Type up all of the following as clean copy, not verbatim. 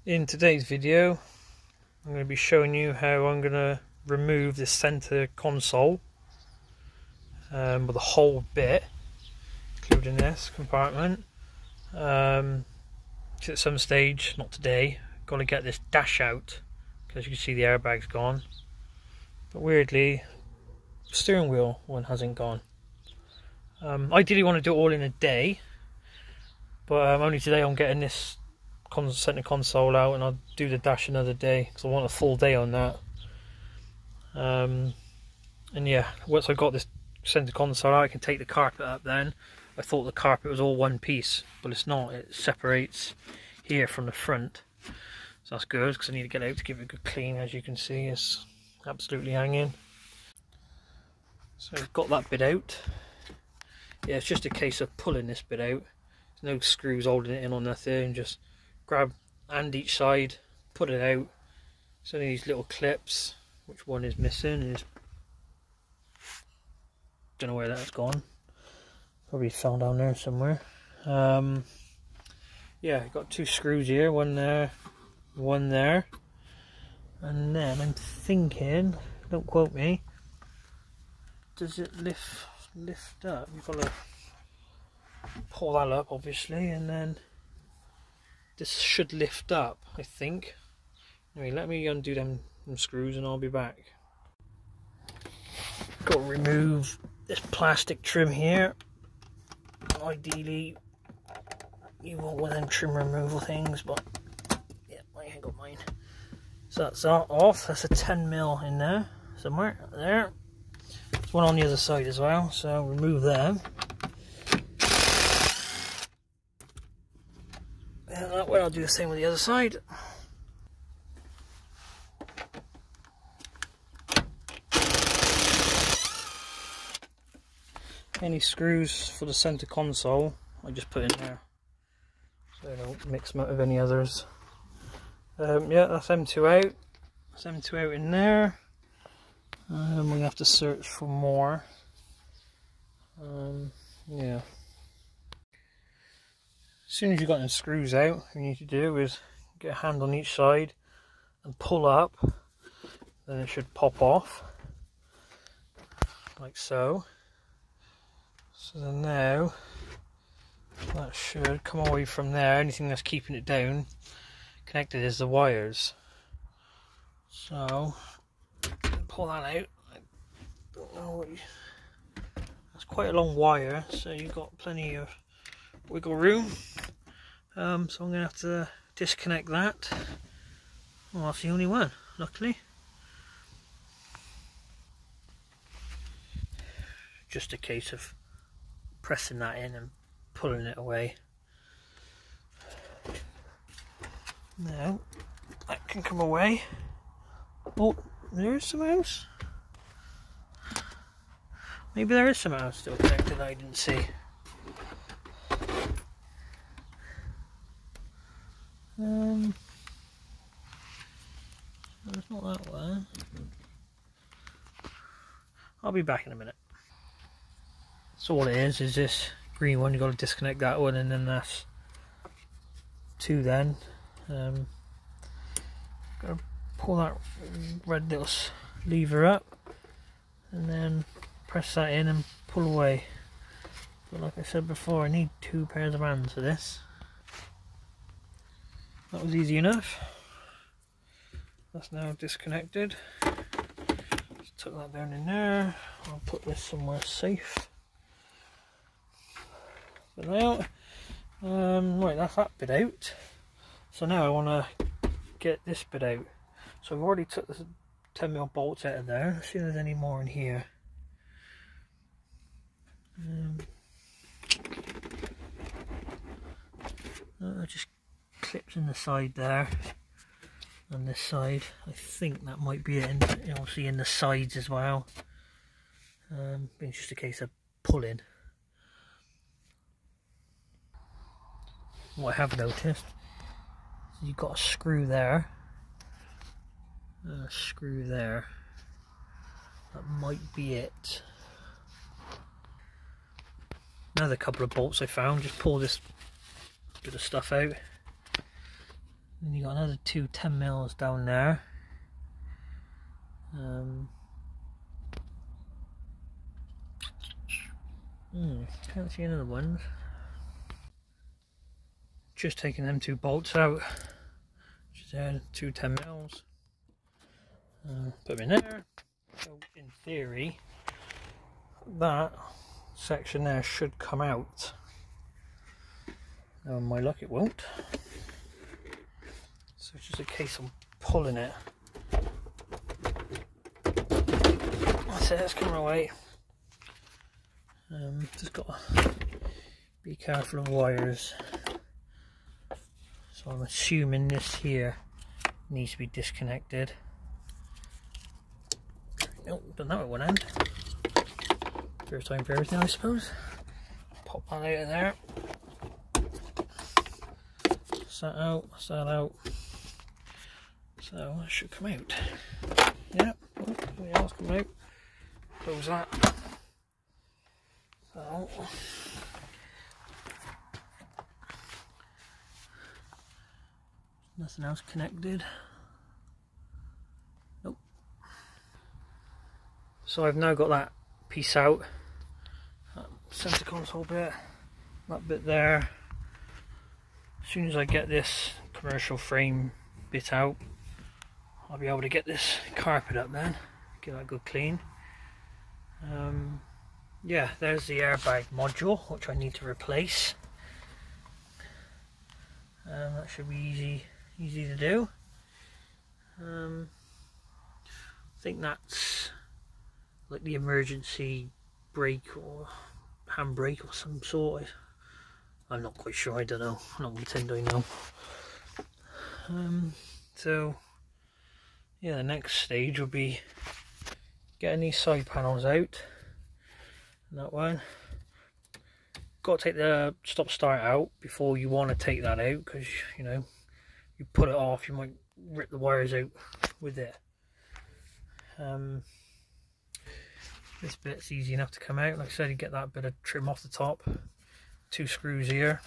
In today's video, I'm going to be showing you how I'm going to remove the center console with the whole bit, including this compartment. At some stage, not today, got to get this dash out because you can see the airbag's gone. But weirdly, the steering wheel one hasn't gone. Ideally, want to do it all in a day, but only today I'm getting this center console out, and I'll do the dash another day because I want a full day on that. And yeah, once I've got this center console out, I can take the carpet up. Then I thought the carpet was all one piece, but it's not. It separates here from the front, so that's good because I need to get out to give it a good clean. As you can see, it's absolutely hanging. So I've got that bit out. Yeah, it's just a case of pulling this bit out. There's no screws holding it in or nothing. Just grab and each side, put it out. So these little clips, which one is missing is, don't know where that's gone. Probably fell down there somewhere. Yeah, I've got two screws here, one there, one there. And then I'm thinking, don't quote me, does it lift up? You've got to pull that up obviously, and then this should lift up, I think. Anyway, let me undo them screws and I'll be back. Got to remove this plastic trim here. Ideally you want one of them trim removal things, but yeah, I ain't got mine. So that's off. That's a 10mm in there somewhere there. There's one on the other side as well, so remove them. And that way I'll do the same with the other side. Any screws for the center console I just put in there, so I don't mix them up with any others. Yeah, that's M2 out. That's M2 out in there. We're gonna have to search for more. Yeah. As soon as you've got them screws out, what you need to do is get a hand on each side and pull up. Then it should pop off, like so. So then now that should come away from there. Anything that's keeping it down connected is the wires. So pull that out. I don't know what that's quite a long wire, so you've got plenty of wiggle room. So I'm gonna have to disconnect that. Well, that's the only one, luckily. Just a case of pressing that in and pulling it away. Now that can come away. Oh, there's some else. Maybe there is some else still connected that I didn't see. It's not that one. I'll be back in a minute. So all it is this green one. You've got to disconnect that one, and then that's two then. Got to pull that red little lever up and then press that in and pull away. But like I said before, I need two pairs of hands for this. That was easy enough. That's now disconnected. Just tuck that down in there. I'll put this somewhere safe for now. Right, that's that bit out. So now I want to get this bit out. So I've already took the 10mm bolts out of there. Let's see if there's any more in here. It just clips in the side there, and this side. I think that might be it, and obviously in the sides as well. It's just a case of pulling. What I have noticed, you've got a screw there, and a screw there. That might be it. Another couple of bolts I found. Just pull this bit of stuff out. And you got another two 10mm down there. Can't see any other ones. Just taking them two bolts out. Just there, two 10mm. Put them in there. So in theory, that section there should come out. Now, my luck, it won't. So it's just a case of pulling it. That's it, it's coming away. Just got to be careful of wires. So I'm assuming this here needs to be disconnected. Nope, done that with one end. First time for everything, I suppose. Pop that out of there. That out, that out. So that should come out. Yep, something else come out. Close that. So nothing else connected. Nope. So I've now got that piece out. That centre console bit, that bit there. As soon as I get this commercial frame bit out, I'll be able to get this carpet up then, give that a good clean. Yeah, there's the airbag module, which I need to replace. That should be easy to do. I think that's like the emergency brake or handbrake or some sort. I'm not quite sure, I don't know. I'm not pretending I know. So yeah, the next stage will be getting these side panels out. And that one. Got to take the stop start out before you want to take that out, because you know, you put it off, you might rip the wires out with it. This bit's easy enough to come out. Like I said, you get that bit of trim off the top. Two screws here,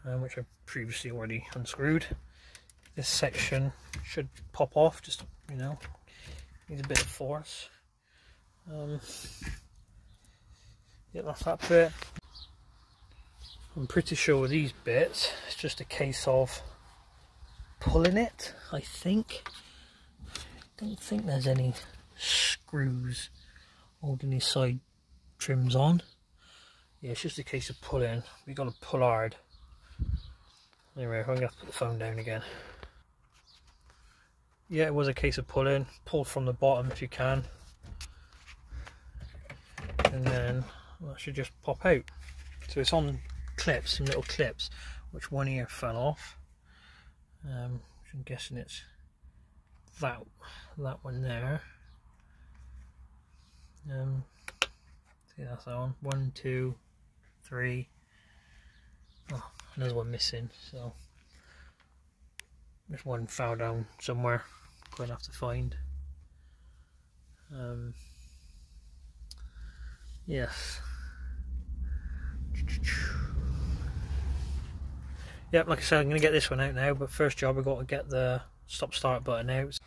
which I previously already unscrewed. This section should pop off, just, you know, needs a bit of force. Yeah, that's that bit. I'm pretty sure with these bits, it's just a case of pulling it, I think. Don't think there's any screws holding these side trims on. Yeah, it's just a case of pulling. We got to pull hard. Anyway, I'm going to have to put the phone down again. Yeah, it was a case of pulling. Pull from the bottom if you can. And then that should just pop out. So it's on clips, some little clips, which one here fell off. I'm guessing it's that one there. See, that's that one. 1, 2, 3. Oh, another one missing. So this one fell down somewhere. Going to have to find. Yes. Yep, like I said, I'm going to get this one out now, but first job I've got to get the stop start button out.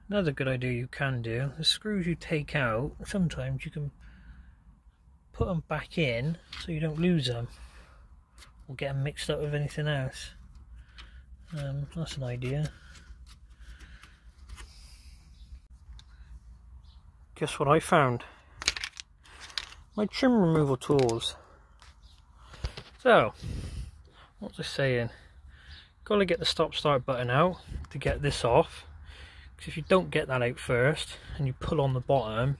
Another good idea you can do, the screws you take out, sometimes you can put them back in so you don't lose them or get them mixed up with anything else. That's an idea. Guess what I found? My trim removal tools. So, what was I saying? Got to get the stop start button out to get this off. Because if you don't get that out first and you pull on the bottom,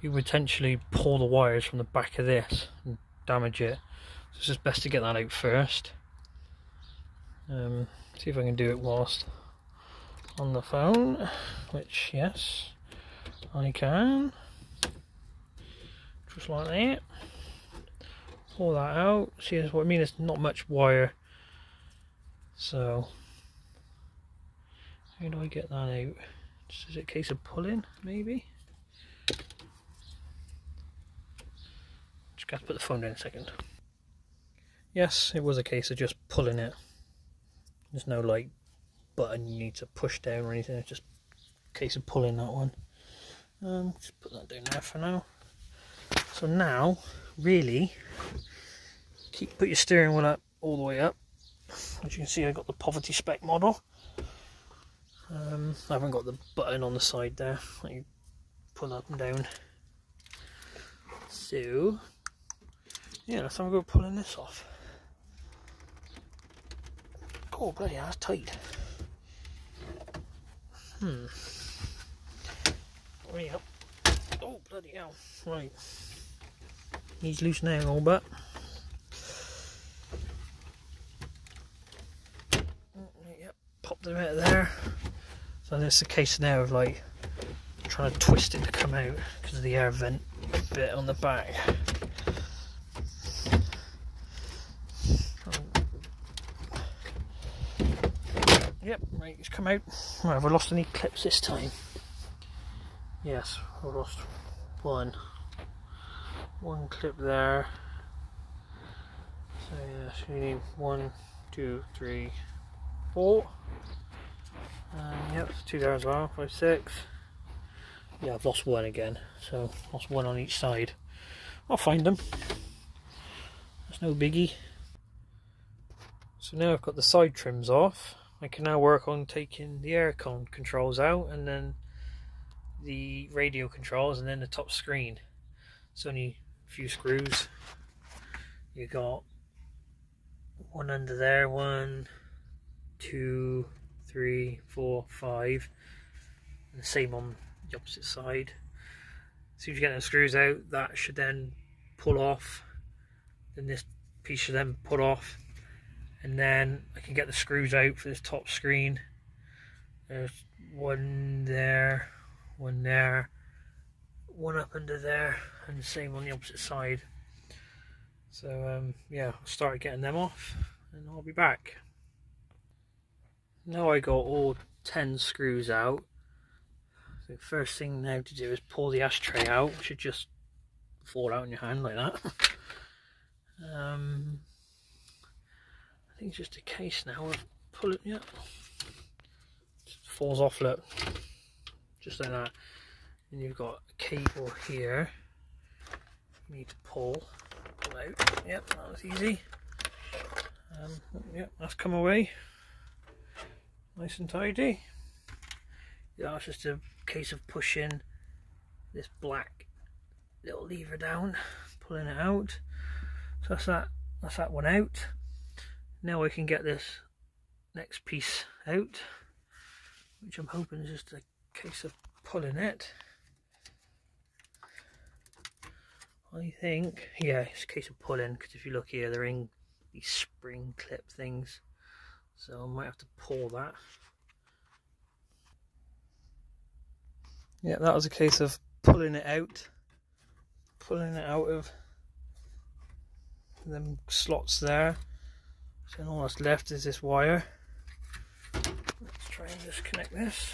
you potentially pull the wires from the back of this and damage it. So it's just best to get that out first. See if I can do it whilst on the phone, which yes, I can. Just like that. Pull that out. See, that's what I mean. There's not much wire. So how do I get that out? Just is it a case of pulling, maybe? Just got to put the phone down a second. Yes, it was a case of just pulling it. There's no like button you need to push down or anything, it's just a case of pulling that one. Just put that down there for now. So now, really, put your steering wheel up all the way up. As you can see, I got the poverty spec model. I haven't got the button on the side there that you pull up and down. So yeah, let's have a go pulling this off. Oh bloody hell, that's tight. Right up. Oh bloody hell. Right. He's loose now a little bit. Yep, pop them out of there. So it's a case now of like trying to twist it to come out because of the air vent bit on the back. Yep, right, it's come out. Right, have I lost any clips this time? Yes, I lost one clip there. So yeah, so you need 1, 2, 3, 4. Yep, 2 there as well. 5, 6. Yeah, I've lost one again, so lost one on each side. I'll find them. That's no biggie. So now I've got the side trims off. I can now work on taking the aircon controls out, and then the radio controls, and then the top screen. It's only a few screws. You got one under there, 1, 2, 3, 4, 5, and the same on the opposite side. As soon as you get the screws out, that should then pull off. Then this piece should then pull off, and then I can get the screws out for this top screen. There's one there, one there, one up under there, and the same on the opposite side. So yeah, I'll start getting them off and I'll be back. Now I got all 10 screws out. So the first thing now to do is pull the ashtray out, which should just fall out in your hand like that. I think it's just a case now of pulling it. Yep. Just falls off, look, just like that. And you've got a cable here you need to pull out. Yep, that was easy. Yep, that's come away nice and tidy. Yeah, it's just a case of pushing this black little lever down, pulling it out. So that's that one out. Now I can get this next piece out, which I'm hoping is just a case of pulling it. I think, yeah, it's a case of pulling, because if you look here, they're in these spring clip things, so I might have to pull that. Yeah, that was a case of pulling it out of them slots there. So all that's left is this wire. Let's try and disconnect this.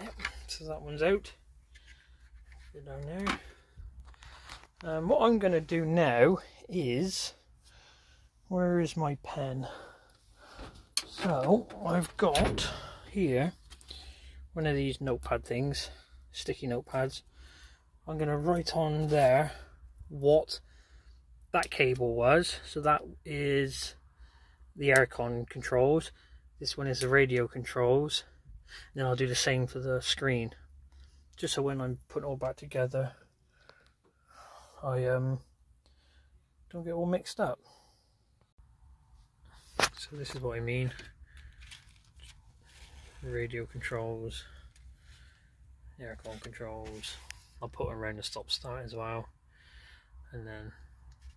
Yep, so that one's out. Put it down there. What I'm going to do now is, where is my pen? So I've got here one of these notepad things, sticky notepads. I'm going to write on there what that cable was. So that is the aircon controls. This one is the radio controls. And then I'll do the same for the screen. Just so when I'm putting it all back together, I don't get all mixed up. So this is what I mean. Radio controls, aircon controls. I'll put them around the stop start as well, and then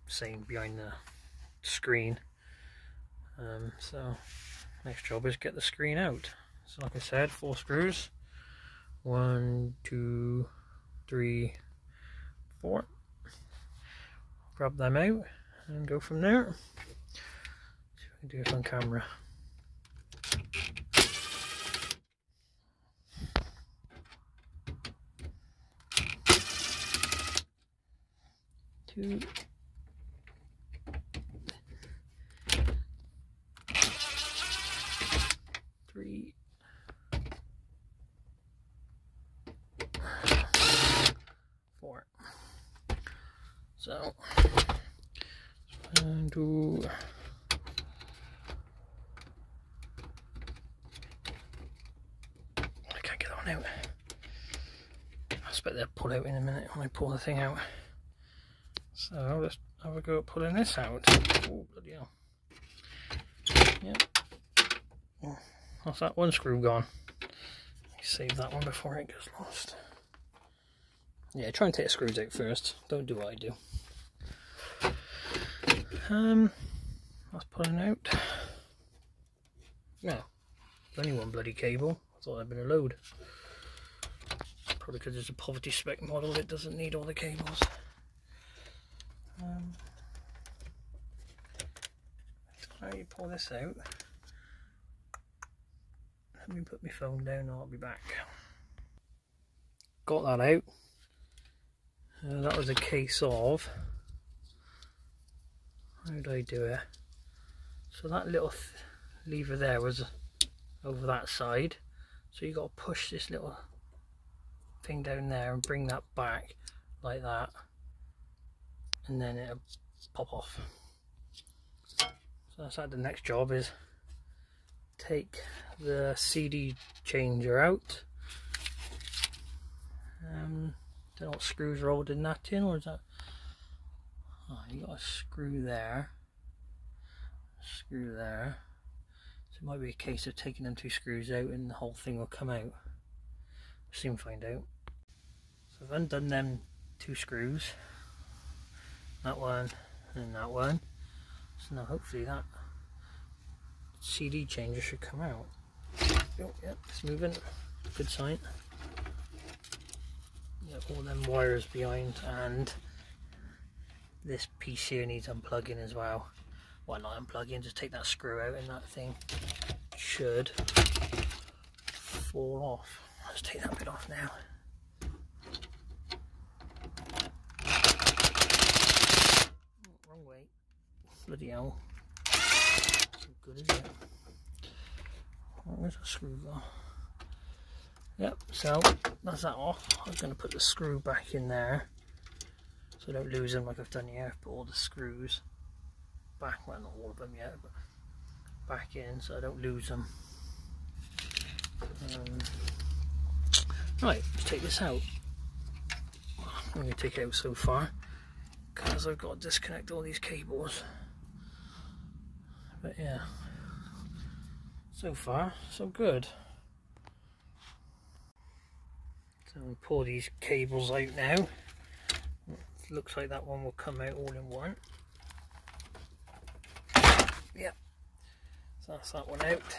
same behind the screen. So next job is get the screen out. So like I said, 4 screws. 1, 2, 3, 4. Grab them out and go from there. See if I can do this on camera. 2, 3, 4. So, and do I can't get that one out. I expect they'll pull out in a minute when I pull the thing out. So let's have a go at pulling this out. Oh, bloody hell. Yep. Oh, that's that one screw gone. Save that one before it gets lost. Yeah, try and take the screws out first. Don't do what I do. That's pulling out. No, only one bloody cable. I thought there'd been a load. Probably because it's a poverty spec model, it doesn't need all the cables. How do you pull this out? Let me put my phone down and I'll be back. Got that out. That was a case of, how did I do it? So that little lever there was over that side, so you got to push this little thing down there and bring that back like that, and then it'll pop off. So that's like the next job is take the CD changer out. Don't know what screws are holding that in, or is that? Oh, you got a screw there, screw there. So it might be a case of taking them 2 screws out and the whole thing will come out. We'll soon find out. So I've undone them 2 screws, that one and that one. So now hopefully that CD changer should come out. Oh, yeah, it's moving. Good sign. Yeah, all them wires behind, and this piece here needs unplugging as well. Well, not unplugging, just take that screw out and that thing should fall off. Let's take that bit off now. Oh, wrong way. Bloody hell. So good, isn't it? Where's the screw go? Yep, so that's that off. I'm going to put the screw back in there so I don't lose them like I've done here. Put all the screws back, well not all of them yet, but back in so I don't lose them. Right, let's take this out. I'm going to take it out so far because I've got to disconnect all these cables. But yeah, so far so good. So we pull these cables out now. It looks like that one will come out all in one. Yep. So that's that one out.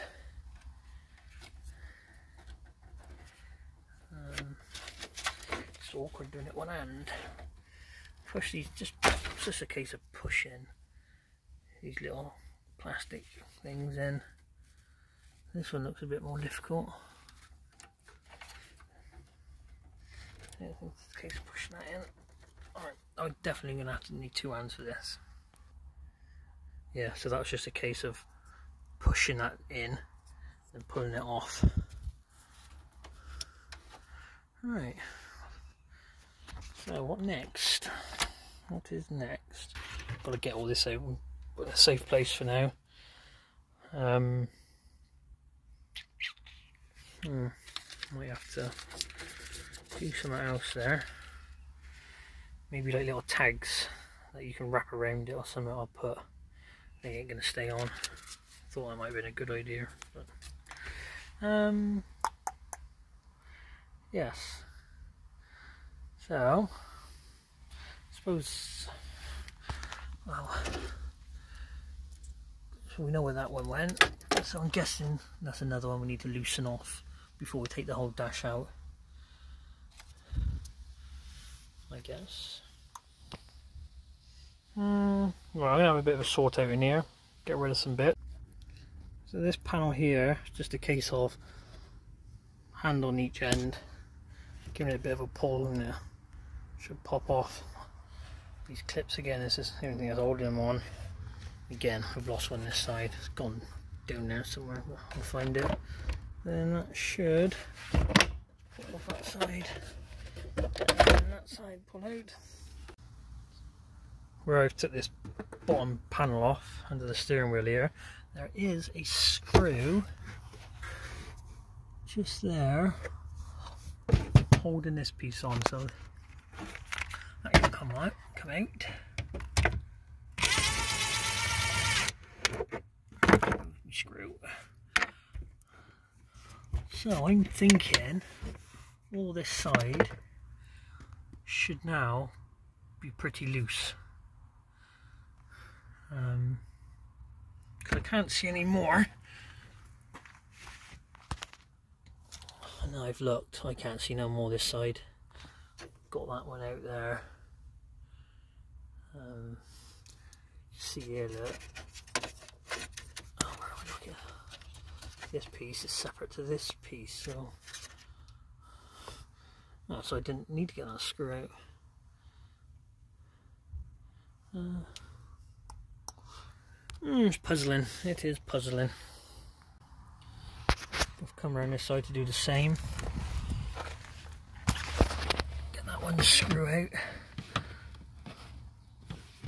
It's awkward doing it one hand. Push these, it's just a case of pushing these little plastic things in. This one looks a bit more difficult. Yeah, I think it's the case of pushing that in. Alright, I'm definitely going to have to need 2 hands for this. Yeah, so that was just a case of pushing that in and pulling it off. Right. So what next? What is next? Got to get all this out and put in a safe place for now. Might have to do something else there. Maybe like little tags that you can wrap around it or something. I'll put. They ain't gonna stay on. Thought that might have been a good idea, but yes. So I suppose, well, so we know where that one went. So I'm guessing that's another one we need to loosen off before we take the whole dash out, I guess. Well, I'm going to have a bit of a sort out in here, get rid of some bits. So this panel here is just a case of hand on each end, giving it a bit of a pull and it should pop off. these clips again. This is the only thing that's holding them on. Again, I've lost one this side. It's gone down there somewhere, but I'll find it. Then that should pull off that side, and that side pull out. Where I've took this bottom panel off under the steering wheel here, there is a screw just there holding this piece on, so that can come out. Screw. So I'm thinking all this side should now be pretty loose. Because I can't see any more. And I've looked, I can't see no more this side. Got that one out there. See here, look. Oh, where are we looking? This piece is separate to this piece, so. Oh, so I didn't need to get that screw out. It's puzzling. It is puzzling. I've come around this side to do the same. Get that one screw out.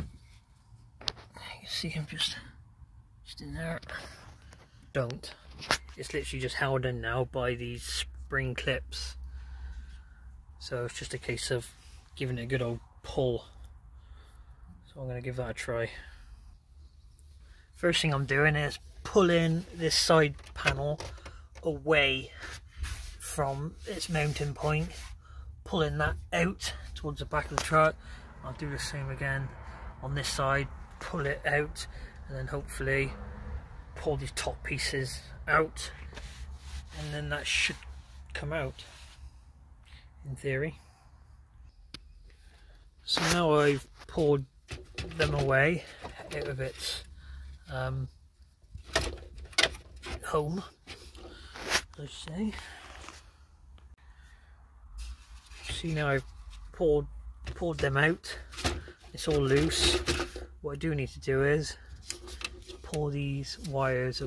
You can see him just in there. Don't. It's literally just held in now by these spring clips. So it's just a case of giving it a good old pull. So I'm going to give that a try. First thing I'm doing is pulling this side panel away from its mounting point, pulling that out towards the back of the truck. I'll do the same again on this side, pull it out, and then hopefully pull these top pieces out, and then that should come out in theory. So now I've pulled them away out of its home, let's say. See, now I've pulled them out. It's all loose. What I do need to do is pull these wires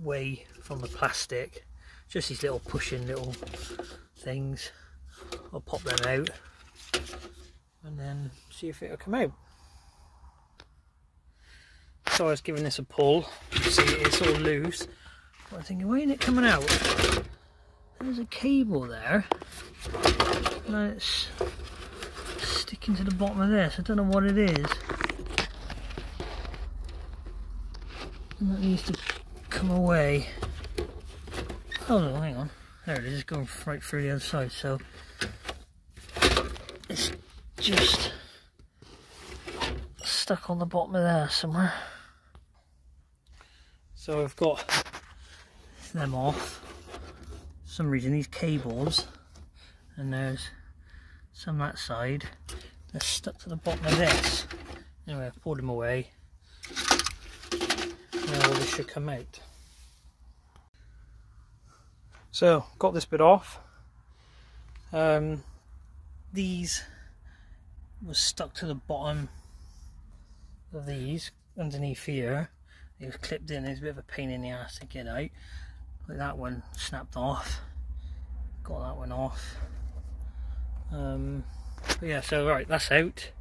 away from the plastic. Just these little pushing little things. I'll pop them out and then see if it'll come out. So I was giving this a pull. See, it's all loose. But I'm thinking, why isn't it coming out? There's a cable there. And it's sticking to the bottom of this. I don't know what it is. And that needs to come away. Oh no, hang on. There it is, it's going right through the other side. So it's just stuck on the bottom of there somewhere. So I've got them off. For some reason these cables, and there's some that side, they're stuck to the bottom of this. Anyway, I've pulled them away. Now they should come out. So got this bit off. These was stuck to the bottom of these underneath here. It was clipped in. It's a bit of a pain in the ass to get out. Like that one snapped off. Got that one off. But yeah, so right, that's out.